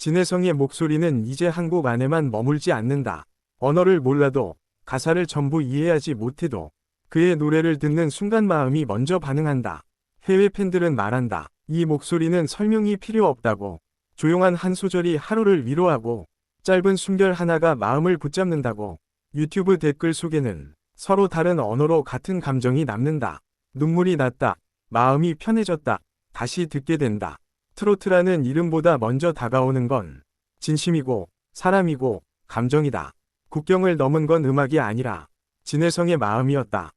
진혜성의 목소리는 이제 한국 안에만 머물지 않는다. 언어를 몰라도, 가사를 전부 이해하지 못해도 그의 노래를 듣는 순간 마음이 먼저 반응한다. 해외 팬들은 말한다. 이 목소리는 설명이 필요 없다고. 조용한 한 소절이 하루를 위로하고 짧은 숨결 하나가 마음을 붙잡는다고. 유튜브 댓글 속에는 서로 다른 언어로 같은 감정이 남는다. 눈물이 났다. 마음이 편해졌다. 다시 듣게 된다. 트로트라는 이름보다 먼저 다가오는 건 진심이고 사람이고 감정이다. 국경을 넘은 건 음악이 아니라 진혜성의 마음이었다.